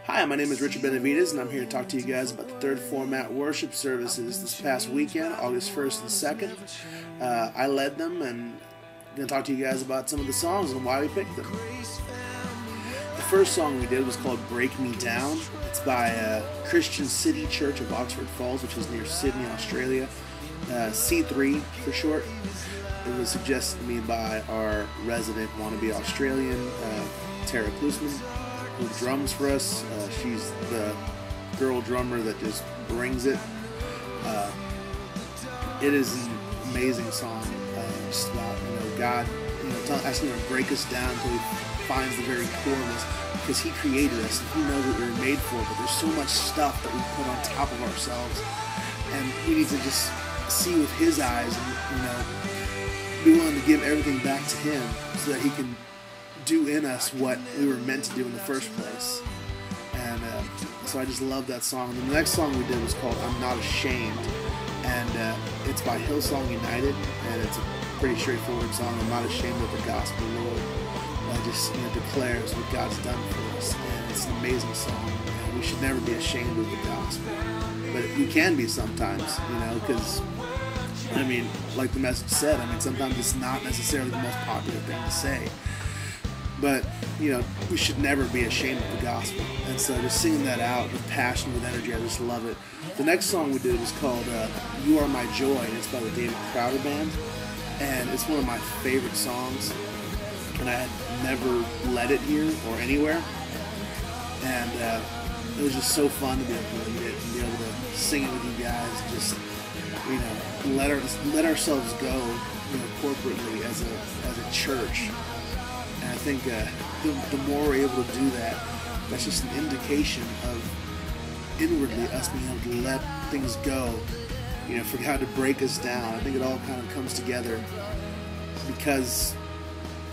Hi, my name is Richard Benavides, and I'm here to talk to you guys about the third format worship services this past weekend, August 1st and 2nd. I led them, and I'm going to talk to you guys about some of the songs and why we picked them. The first song we did was called Break Me Down. It's by Christian City Church of Oxford Falls, which is near Sydney, Australia. C3 for short. It was suggested to me by our resident wannabe Australian, Tara Klusman, who drums for us. She's the girl drummer that just brings it. It is an amazing song, just about God, asking him to break us down until he finds the very core of us, because He created us and He knows what we were made for. But there's so much stuff that we put on top of ourselves, and we need to just see with His eyes, and be willing to give everything back to Him, so that He can do in us what we were meant to do in the first place. And so I just love that song. And the next song we did was called I'm Not Ashamed, and it's by Hillsong United, and it's a pretty straightforward song. I'm not ashamed of the gospel, Lord. I just declares what God's done for us, and it's an amazing song. And we should never be ashamed of the gospel, but we can be sometimes, because like the message said, sometimes it's not necessarily the most popular thing to say. But, we should never be ashamed of the gospel. And so just singing that out with passion, with energy, I just love it. The next song we did was called You Are My Joy, and it's by the David Crowder Band. And it's one of my favorite songs. And I had never led it here or anywhere. And it was just so fun to be able to lead it and be able to sing it with you guys. Just, let ourselves go, corporately as a church. And I think the more we're able to do that, that's just an indication of inwardly us being able to let things go, for God to break us down. I think it all kind of comes together because,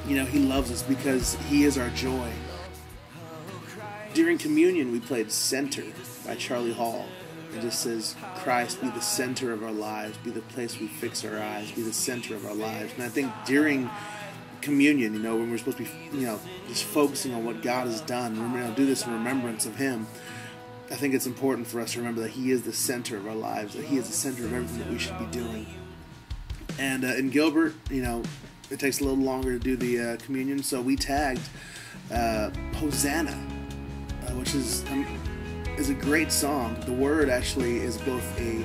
He loves us, because He is our joy. During communion, we played Center by Charlie Hall. It just says, Christ, be the center of our lives, be the place we fix our eyes, be the center of our lives. And I think during communion, when we're supposed to be, just focusing on what God has done, we're going to do this in remembrance of Him. I think it's important for us to remember that He is the center of our lives, that He is the center of everything that we should be doing. And in Gilbert, it takes a little longer to do the communion, so we tagged Hosanna, which is a great song. The word actually is both a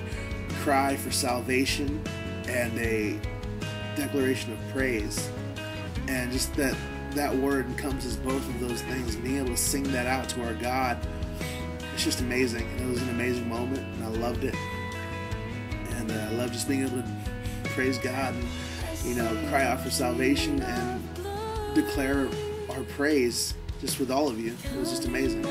cry for salvation and a declaration of praise. And just that word encompasses both of those things. Being able to sing that out to our God, it's just amazing. And it was an amazing moment, and I loved it. And I love just being able to praise God and, cry out for salvation and declare our praise just with all of you. It was just amazing.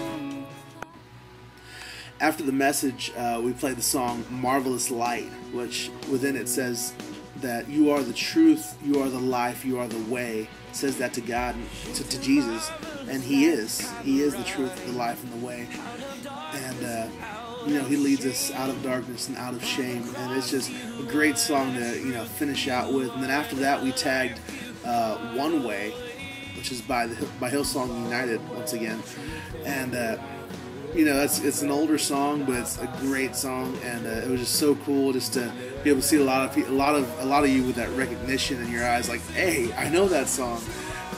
After the message, we played the song Marvelous Light, which within it says that you are the truth, you are the life, you are the way. It says that to God, to Jesus, and He is the truth, the life, and the way. And He leads us out of darkness and out of shame, and it's just a great song to finish out with. And then after that, we tagged One Way, which is by Hillsong United once again, and it's an older song, but it's a great song, and it was just so cool just to be able to see a lot of you with that recognition in your eyes, like, hey, I know that song,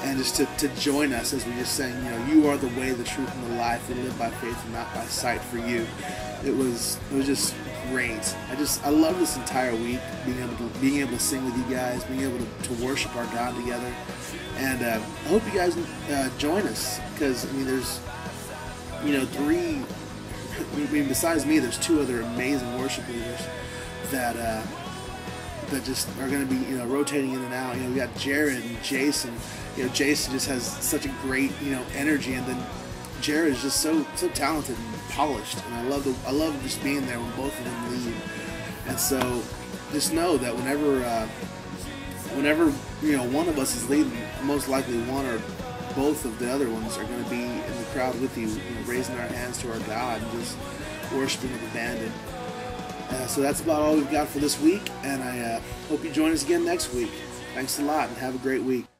and just to join us as we just sang, you are the way, the truth, and the life. We live by faith and not by sight for you. It was just great. I love this entire week, being able to sing with you guys, being able to worship our God together, and I hope you guys join us, because there's besides me, there's two other amazing worship leaders that just are going to be, rotating in and out. We got Jared and Jason. Jason just has such a great, energy, and then Jared is just so talented and polished. And I love just being there when both of them lead. And so, just know that whenever one of us is leading, most likely one or both of the other ones are going to be in the crowd with you, raising our hands to our God and just worshiping with abandon. So that's about all we've got for this week, and I hope you join us again next week. Thanks a lot, and have a great week.